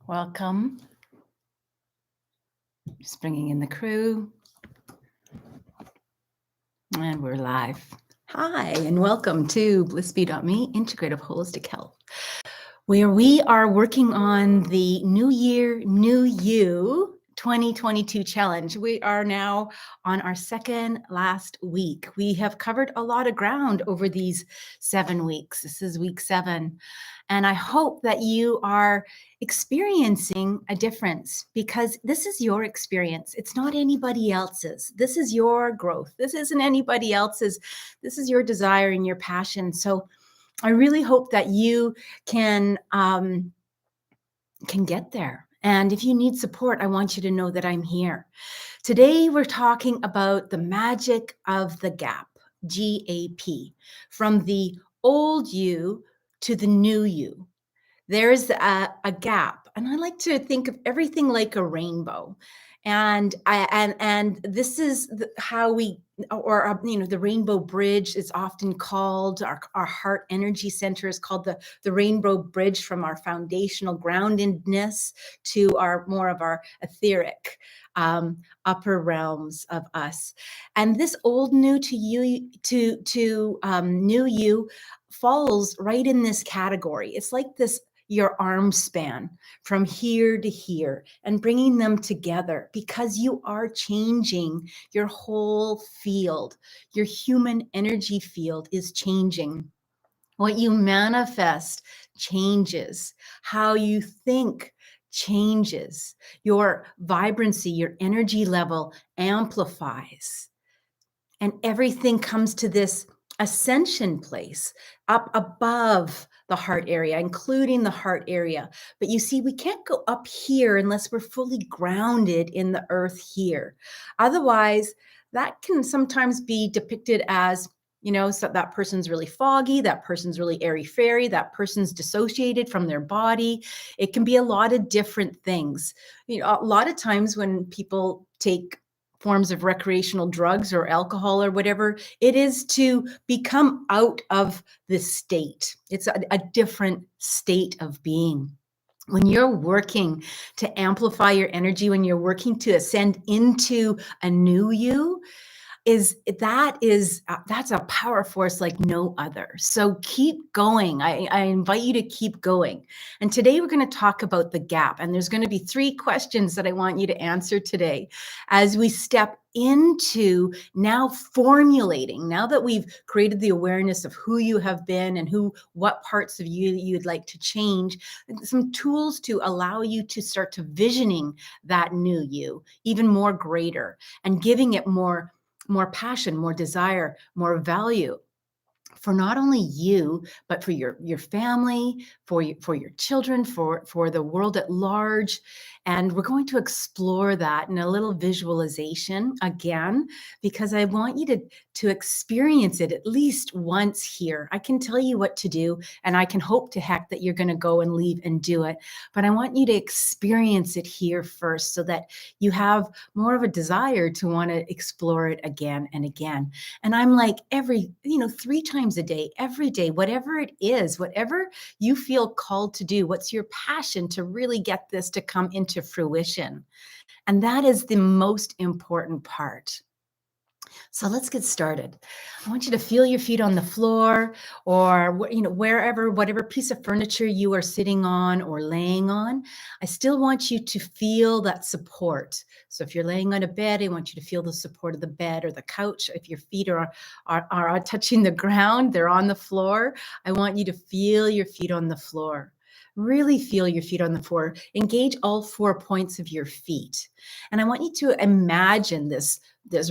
Welcome. Just bringing in the crew. And we're live. Hi, and welcome to BlissBE.ME, Integrative Holistic Health, where we are working on the New Year, New You 2022 challenge. We are now on our second last week. We have covered a lot of ground over these 7 weeks. This is week 7. And I hope that you are experiencing a difference because this is your experience. It's not anybody else's. This is your growth. This isn't anybody else's. This is your desire and your passion. So I really hope that you can get there. And if you need support, I want you to know that I'm here. Today, we're talking about the magic of the gap, GAP, from the old you to the new you. There's a gap, and I like to think of everything like a rainbow. And this is how we, or the rainbow bridge is often called. Our heart energy center is called the rainbow bridge, from our foundational groundedness to our more of our etheric upper realms of us. And this old new to you to new you falls right in this category. It's like this, your arm span from here to here, and bringing them together, because you are changing your whole field. Your human energy field is changing. What you manifest changes. How you think changes. Your vibrancy, your energy level amplifies. And everything comes to this ascension place up above the heart area, including the heart area. But you see, we can't go up here unless we're fully grounded in the earth here. Otherwise, that can sometimes be depicted as, so that person's really foggy, that person's really airy-fairy, that person's dissociated from their body. It can be a lot of different things. A lot of times when people take forms of recreational drugs or alcohol or whatever, it is to become out of this state. It's a different state of being. When you're working to amplify your energy, when you're working to ascend into a new you, that's a power force like no other. So keep going. I invite you to keep going. And today we're going to talk about the gap. And there's going to be 3 questions that I want you to answer today as we step into now formulating, now that we've created the awareness of who you have been and what parts of you you'd like to change, some tools to allow you to start to visioning that new you even more greater, and giving it more passion, more desire, more value for not only you, but for your family, for your children, for the world at large. And we're going to explore that in a little visualization again, because I want you to experience it at least once here. I can tell you what to do, and I can hope to heck that you're going to go and leave and do it. But I want you to experience it here first, so that you have more of a desire to want to explore it again and again. And I'm like, 3 times a day, every day, whatever it is, whatever you feel called to do, what's your passion to really get this to come into fruition. And that is the most important part. So let's get started. I want you to feel your feet on the floor, or wherever, whatever piece of furniture you are sitting on or laying on. I still want you to feel that support. So if you're laying on a bed, I want you to feel the support of the bed or the couch. If your feet are touching the ground, they're on the floor, I want you to feel your feet on the floor. Really feel your feet on the floor. Engage all 4 points of your feet. And I want you to imagine this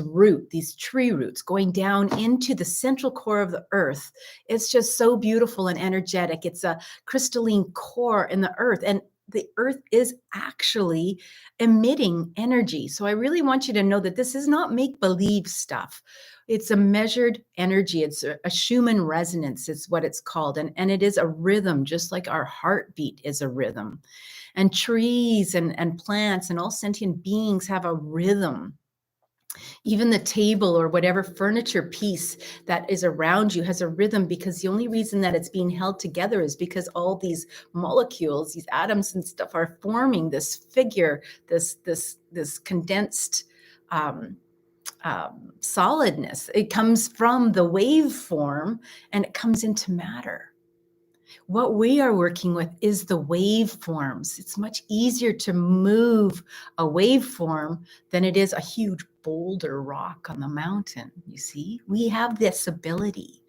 root, these tree roots going down into the central core of the earth. It's just so beautiful and energetic. It's a crystalline core in the earth, and the earth is actually emitting energy. So I really want you to know that this is not make-believe stuff. It's a measured energy. It's a Schumann resonance. It's what it's called. And it is a rhythm, just like our heartbeat is a rhythm. And trees and plants and all sentient beings have a rhythm. Even the table or whatever furniture piece that is around you has a rhythm, because the only reason that it's being held together is because all these molecules, these atoms and stuff, are forming this figure, this condensed um, solidness. It comes from the waveform and it comes into matter. What we are working with is the waveforms. It's much easier to move a waveform than it is a huge boulder rock on the mountain. You see, we have this ability.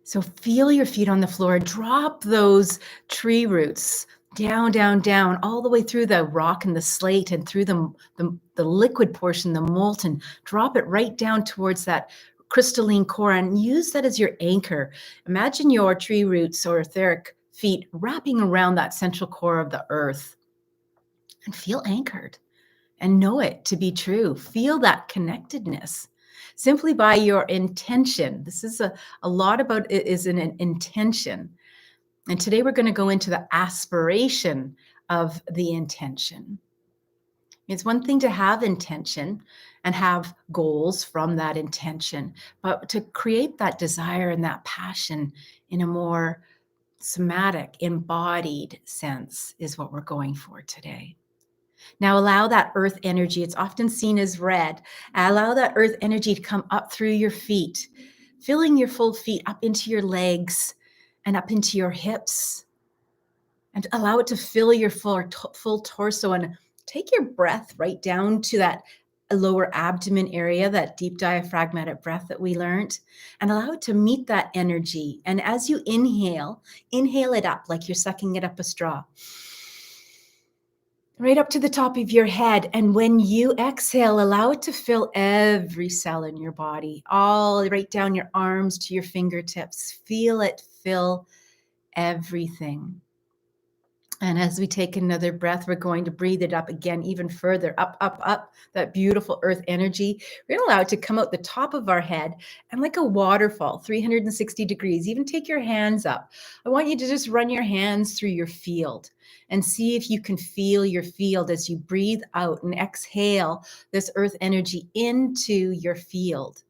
So feel your feet on the floor, drop those tree roots down, down, down, all the way through the rock and the slate and through the liquid portion, the molten. Drop it right down towards that crystalline core and use that as your anchor. Imagine your tree roots or etheric feet wrapping around that central core of the earth, and feel anchored and know it to be true. Feel that connectedness simply by your intention. This is a lot about it is an intention. And today we're going to go into the aspiration of the intention. It's one thing to have intention and have goals from that intention, but to create that desire and that passion in a more somatic, embodied sense is what we're going for today. Now allow that earth energy, it's often seen as red, allow that earth energy to come up through your feet, filling your full feet up into your legs and up into your hips, and allow it to fill your full torso, and take your breath right down to that lower abdomen area, that deep diaphragmatic breath that we learned, and allow it to meet that energy. And as you inhale it up like you're sucking it up a straw, right up to the top of your head. And when you exhale, allow it to fill every cell in your body, all right down your arms to your fingertips. Feel it fill everything. And as we take another breath, we're going to breathe it up again, even further, up, up, up, that beautiful earth energy. We're going to allow it to come out the top of our head and like a waterfall, 360 degrees. Even take your hands up. I want you to just run your hands through your field and see if you can feel your field as you breathe out and exhale this earth energy into your field.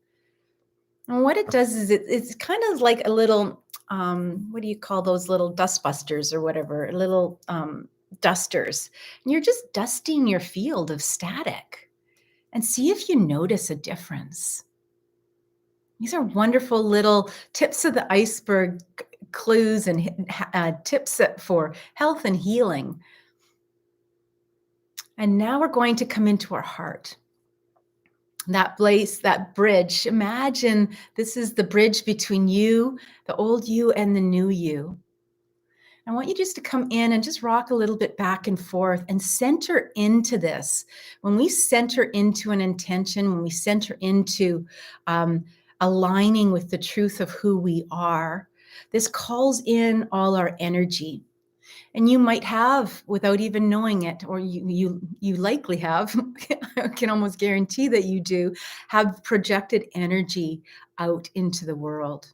And what it does is it's kind of like a little, what do you call those little dust busters or whatever, little dusters. And you're just dusting your field of static and see if you notice a difference. These are wonderful little tips of the iceberg clues and tips for health and healing. And now we're going to come into our heart. That place, that bridge. Imagine this is the bridge between you, the old you, and the new you. I want you just to come in and just rock a little bit back and forth and center into this. When we center into an intention, when we center into aligning with the truth of who we are, this calls in all our energy. And you might have, without even knowing it, or you likely have, I can almost guarantee that you do, have projected energy out into the world.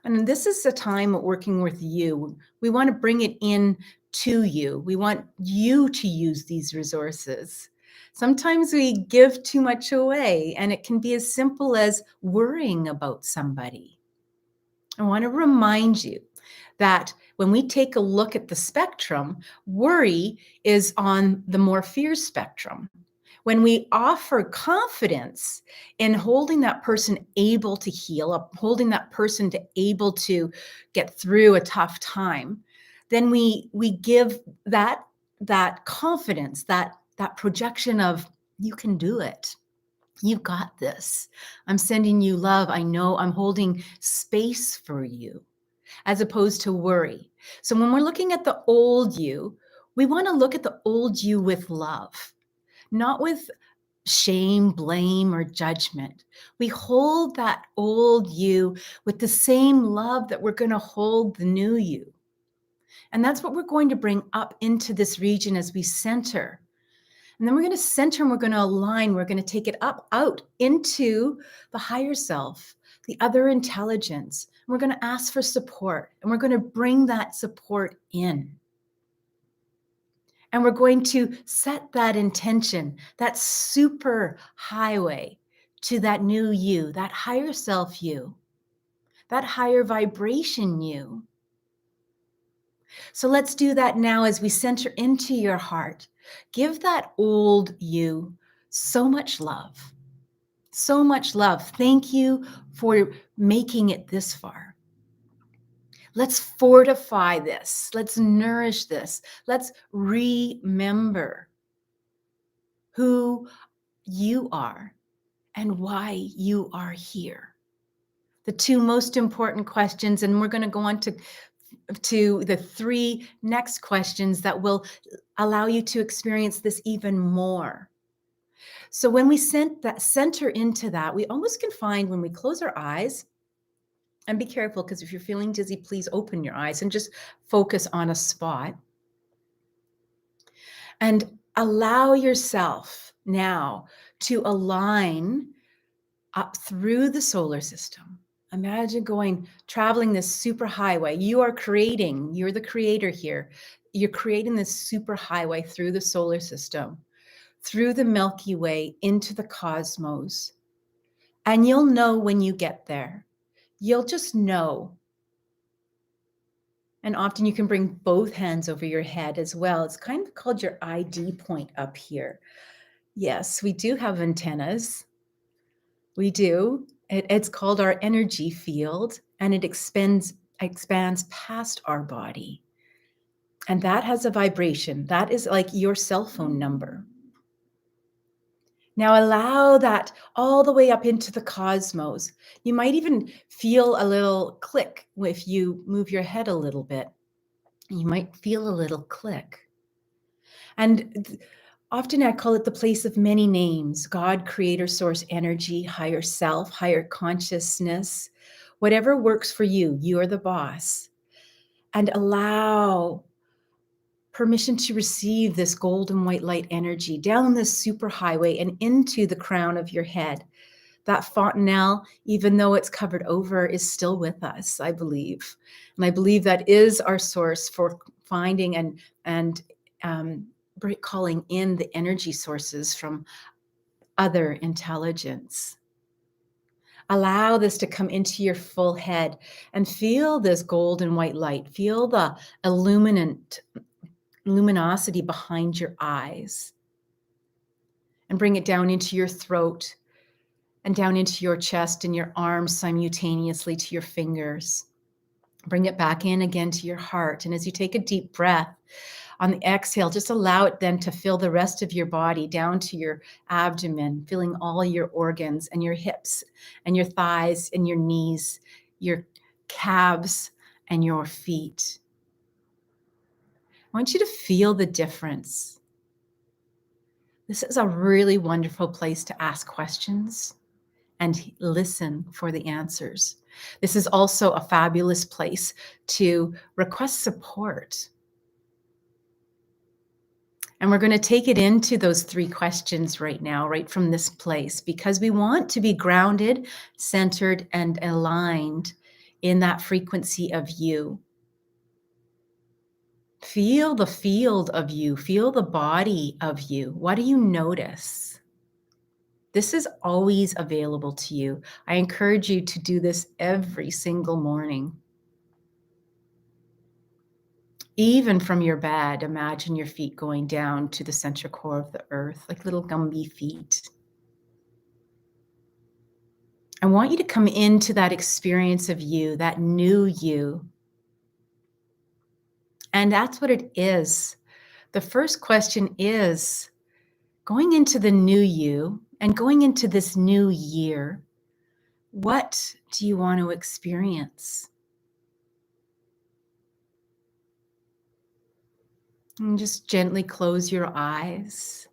And this is a time working with you. We want to bring it in to you. We want you to use these resources. Sometimes we give too much away, and it can be as simple as worrying about somebody. I want to remind you that when we take a look at the spectrum, worry is on the more fear spectrum. When we offer confidence in holding that person able to heal, holding that person to able to get through a tough time, then we give that confidence, that projection of you can do it. You've got this. I'm sending you love. I know I'm holding space for you, as opposed to worry. So when we're looking at the old you, we want to look at the old you with love, not with shame, blame, or judgment. We hold that old you with the same love that we're going to hold the new you. And that's what we're going to bring up into this region as we center. And then we're going to center and we're going to align. We're going to take it up, out into the higher self, the other intelligence. We're going to ask for support, and we're going to bring that support in. And we're going to set that intention, that super highway to that new you, that higher self you, that higher vibration you. So let's do that now as we center into your heart. Give that old you so much love. So much love. Thank you for making it this far. Let's fortify this. Let's nourish this. Let's remember who you are and why you are here. The two most important questions, and we're going to go on to the three next questions that will allow you to experience this even more. So when we center into that, we almost can find when we close our eyes, and be careful because if you're feeling dizzy, please open your eyes and just focus on a spot. And allow yourself now to align up through the solar system. Imagine traveling this super highway. You're the creator here. You're creating this super highway through the solar system, through the Milky Way into the cosmos. And you'll know when you get there. You'll just know. And often you can bring both hands over your head as well. It's kind of called your ID point up here. Yes, we do have antennas. We do. It's called our energy field, and it expands past our body. And that has a vibration. That is like your cell phone number. Now allow that all the way up into the cosmos. You might even feel a little click if you move your head a little bit. You might feel a little click. And often I call it the place of many names: God, creator, source, energy, higher self, higher consciousness, whatever works for you. You're the boss. And allow permission to receive this golden white light energy down this superhighway and into the crown of your head. That fontanelle, even though it's covered over, is still with us, I believe. And I believe that is our source for finding and calling in the energy sources from other intelligence. Allow this to come into your full head and feel this golden white light. Feel the luminosity behind your eyes. And bring it down into your throat and down into your chest and your arms simultaneously to your fingers. Bring it back in again to your heart. And as you take a deep breath, on the exhale, just allow it then to fill the rest of your body down to your abdomen, filling all your organs and your hips and your thighs and your knees, your calves and your feet. I want you to feel the difference. This is a really wonderful place to ask questions and listen for the answers. This is also a fabulous place to request support. And we're going to take it into those three questions right now, right from this place, because we want to be grounded, centered, and aligned in that frequency of you. Feel the field of you. Feel the body of you. What do you notice? This is always available to you. I encourage you to do this every single morning. Even from your bed, imagine your feet going down to the center core of the earth, like little Gumby feet. I want you to come into that experience of you, that new you. And that's what it is. The first question is, going into the new you and going into this new year, what do you want to experience? And just gently close your eyes.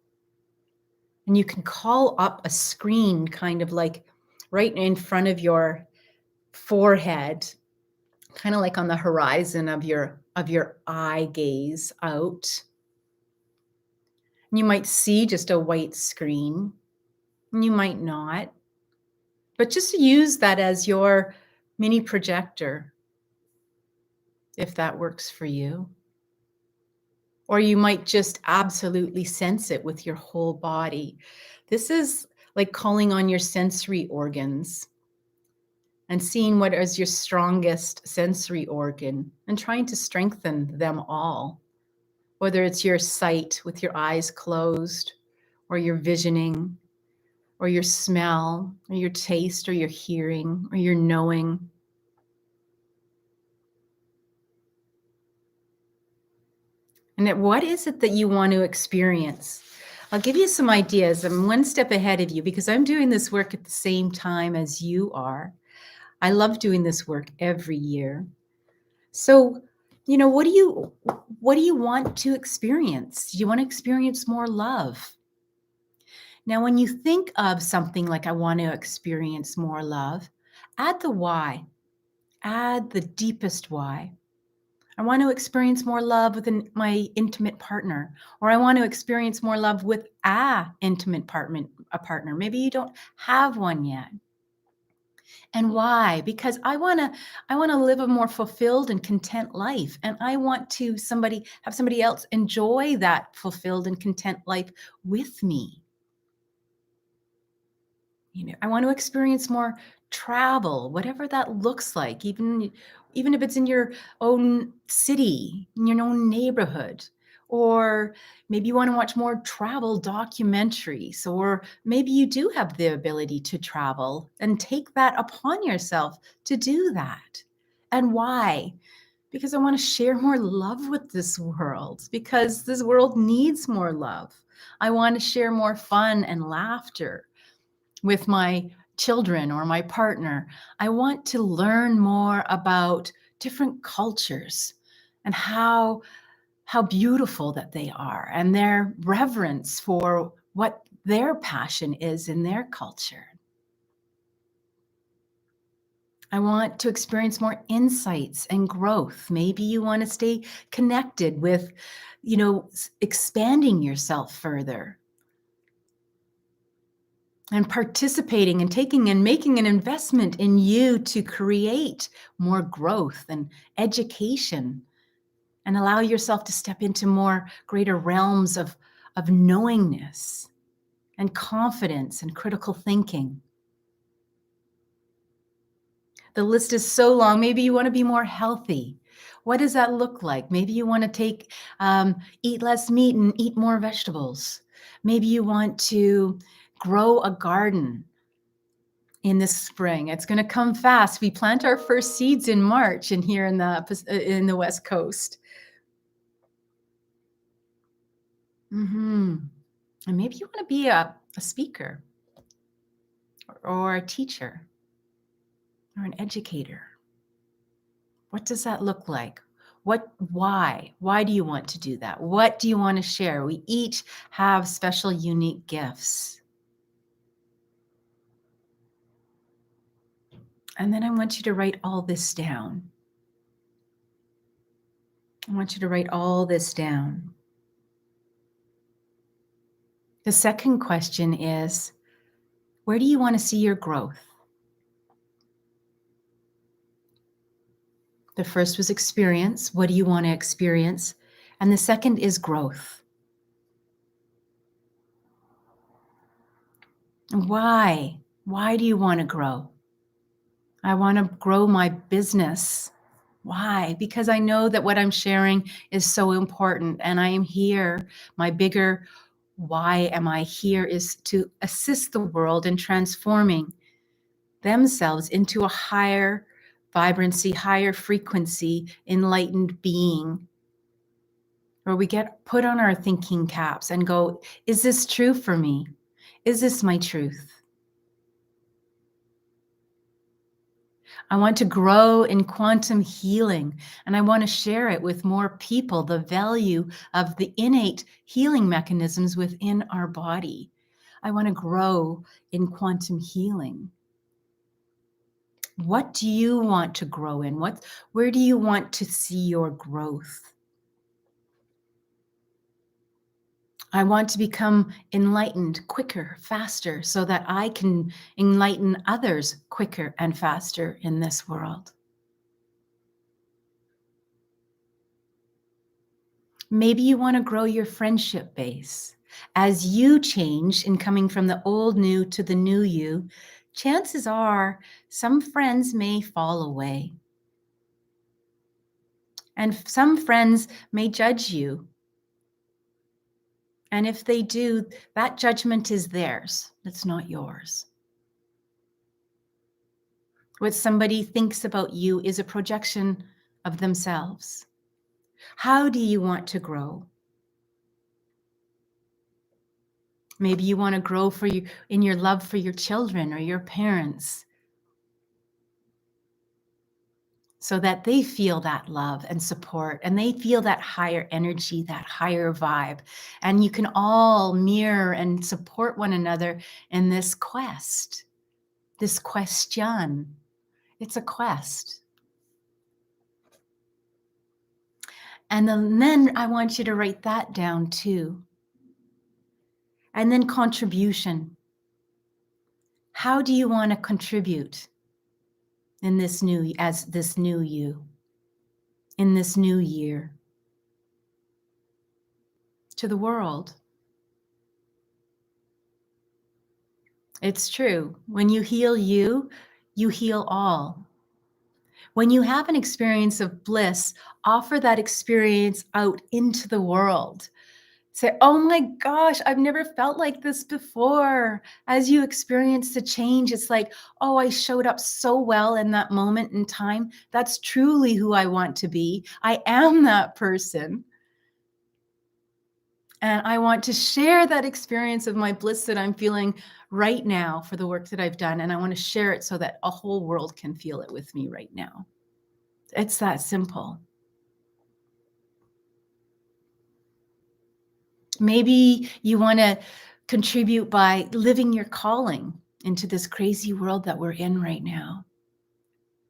And you can call up a screen kind of like right in front of your forehead, kind of like on the horizon of your eye gaze out. And you might see just a white screen, and you might not. But just use that as your mini projector, if that works for you. Or you might just absolutely sense it with your whole body. This is like calling on your sensory organs and seeing what is your strongest sensory organ and trying to strengthen them all. Whether it's your sight with your eyes closed, or your visioning, or your smell, or your taste, or your hearing, or your knowing. And what is it that you want to experience? I'll give you some ideas. I'm one step ahead of you because I'm doing this work at the same time as you are. I love doing this work every year. So, what do you want to experience? Do you want to experience more love? Now, when you think of something like I want to experience more love, add the why. Add the deepest why. I want to experience more love with my intimate partner, or I want to experience more love with a intimate partner. Maybe you don't have one yet. And why? Because I want to live a more fulfilled and content life, and I want to have somebody else enjoy that fulfilled and content life with me. I want to experience more travel, whatever that looks like, even if it's in your own city, in your own neighborhood. Or maybe you want to watch more travel documentaries, or maybe you do have the ability to travel and take that upon yourself to do that. And why? Because I want to share more love with this world, because this world needs more love. I want to share more fun and laughter with my children or my partner. I want to learn more about different cultures and how beautiful that they are, and their reverence for what their passion is in their culture. I want to experience more insights and growth. Maybe you want to stay connected with, expanding yourself further and participating and taking and making an investment in you to create more growth and education, and allow yourself to step into more greater realms of knowingness and confidence and critical thinking. The list is so long. Maybe you want to be more healthy. What does that look like? Maybe you want to eat less meat and eat more vegetables. Maybe you want to grow a garden in the spring. It's going to come fast. We plant our first seeds in March and here in the West Coast. And maybe you want to be a speaker or a teacher or an educator. What does that look like? Why? Why do you want to do that? What do you want to share? We each have special, unique gifts. And then I want you to write all this down. I want you to write all this down. The second question is, where do you want to see your growth? The first was experience. What do you want to experience? And the second is growth. Why? Why do you want to grow? I want to grow my business. Why? Because I know that what I'm sharing is so important, and I am here. My bigger why am I here is to assist the world in transforming themselves into a higher vibrancy, higher frequency, enlightened being, where we get put on our thinking caps and go, is this true for me? Is this my truth? I want to grow in quantum healing, and I want to share it with more people, the value of the innate healing mechanisms within our body. I want to grow in quantum healing. What do you want to grow in? Where do you want to see your growth? I want to become enlightened quicker, faster, so that I can enlighten others quicker and faster in this world. Maybe you want to grow your friendship base. As you change in coming from the old new to the new you, chances are some friends may fall away. And some friends may judge you. And if they do, that judgment is theirs. It's not yours. What somebody thinks about you is a projection of themselves. How do you want to grow? Maybe you want to grow in your love for your children or your parents, so that they feel that love and support, and they feel that higher energy, that higher vibe. And you can all mirror and support one another in this quest, this question. It's a quest. And then I want you to write that down too. And then contribution. How do you want to contribute in this new you, in this new year, to the world? It's true. When you heal you, you heal all. When you have an experience of bliss, offer that experience out into the world. Say, oh my gosh, I've never felt like this before. As you experience the change, it's like, oh, I showed up so well in that moment in time. That's truly who I want to be. I am that person. And I want to share that experience of my bliss that I'm feeling right now for the work that I've done. And I want to share it so that a whole world can feel it with me right now. It's that simple. Maybe you want to contribute by living your calling into this crazy world that we're in right now.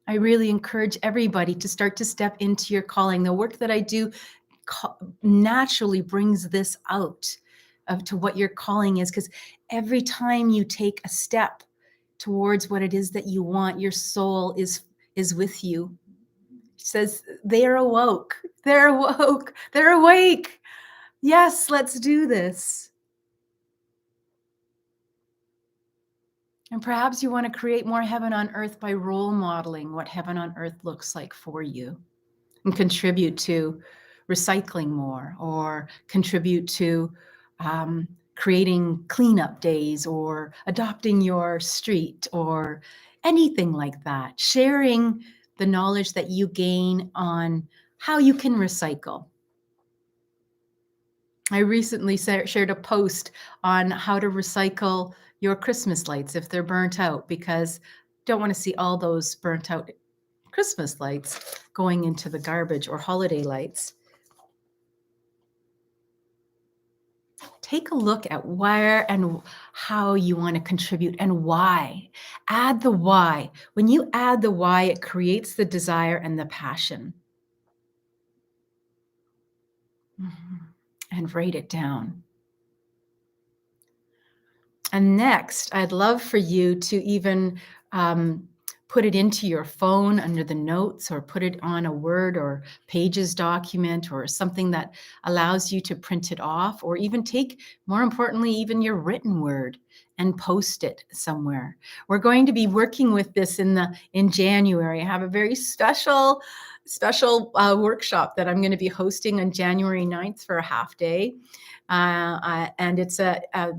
I really encourage everybody to start to step into your calling. The work that I do naturally brings this out to what your calling is, because every time you take a step towards what it is that you want, your soul is with you. It says they're awoke, they're awoke, they're awake. Yes, let's do this. And perhaps you want to create more heaven on earth by role modeling what heaven on earth looks like for you, and contribute to recycling more, or contribute to creating cleanup days, or adopting your street, or anything like that. Sharing the knowledge that you gain on how you can recycle. I recently shared a post on how to recycle your Christmas lights if they're burnt out, because don't want to see all those burnt out Christmas lights going into the garbage, or holiday lights. Take a look at where and how you want to contribute, and why. Add the why. When you add the why, it creates the desire and the passion. And write it down. And next, I'd love for you to even put it into your phone under the notes, or put it on a Word or Pages document, or something that allows you to print it off, or even take, more importantly, even your written word and post it somewhere. We're going to be working with this in January. I have a very special workshop that I'm going to be hosting on January 9th for a half day. And it's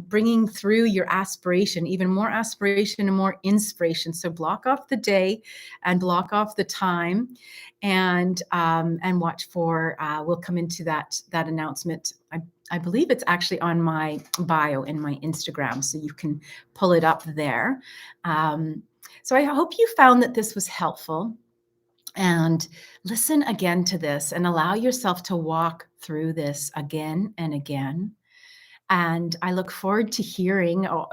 bringing through your aspiration, even more aspiration and more inspiration. So block off the day and block off the time, and watch for. We'll come into that announcement. I believe it's actually on my bio in my Instagram, so you can pull it up there. So I hope you found that this was helpful. And listen again to this, and allow yourself to walk through this again and again. And I look forward to hearing, or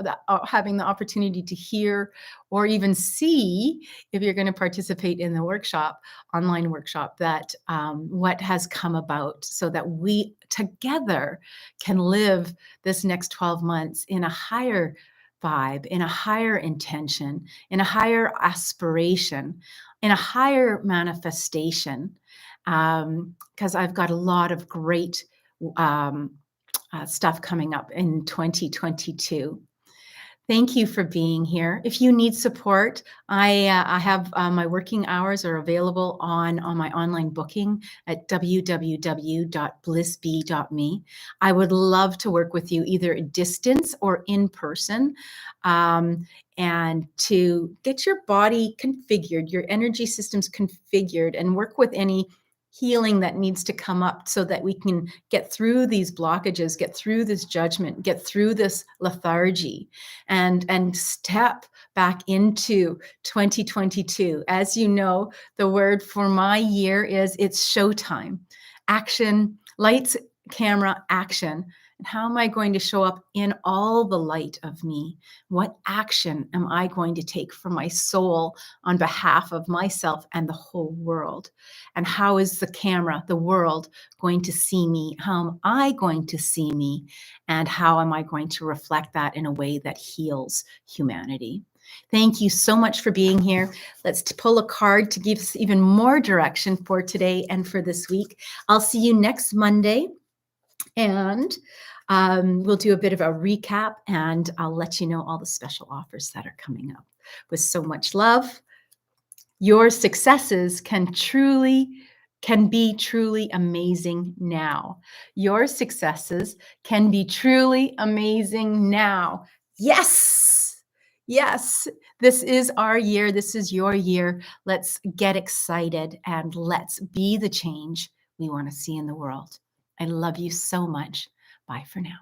having the opportunity to hear, or even see, if you're going to participate in the workshop, online workshop, that what has come about, so that we together can live this next 12 months in a higher vibe, in a higher intention, in a higher aspiration, in a higher manifestation. Because I've got a lot of great stuff coming up in 2022. Thank you for being here. If you need support, I have my working hours are available on my online booking at www.blissbe.me. I would love to work with you either at distance or in person, and to get your body configured, your energy systems configured, and work with any healing that needs to come up so that we can get through these blockages, get through this judgment, get through this lethargy, and step back into 2022. As you know, the word for my year is it's showtime. Action, lights, camera, action. And how am I going to show up in all the light of me? What action am I going to take for my soul on behalf of myself and the whole world? And how is the camera, the world, going to see me? How am I going to see me? And how am I going to reflect that in a way that heals humanity? Thank you so much for being here. Let's pull a card to give us even more direction for today and for this week. I'll see you next Monday, and we'll do a bit of a recap, and I'll let you know all the special offers that are coming up. With so much love, your successes can be truly amazing now. Your successes can be truly amazing now. Yes. Yes. This is our year. This is your year. Let's get excited and let's be the change we want to see in the world. I love you so much. Bye for now.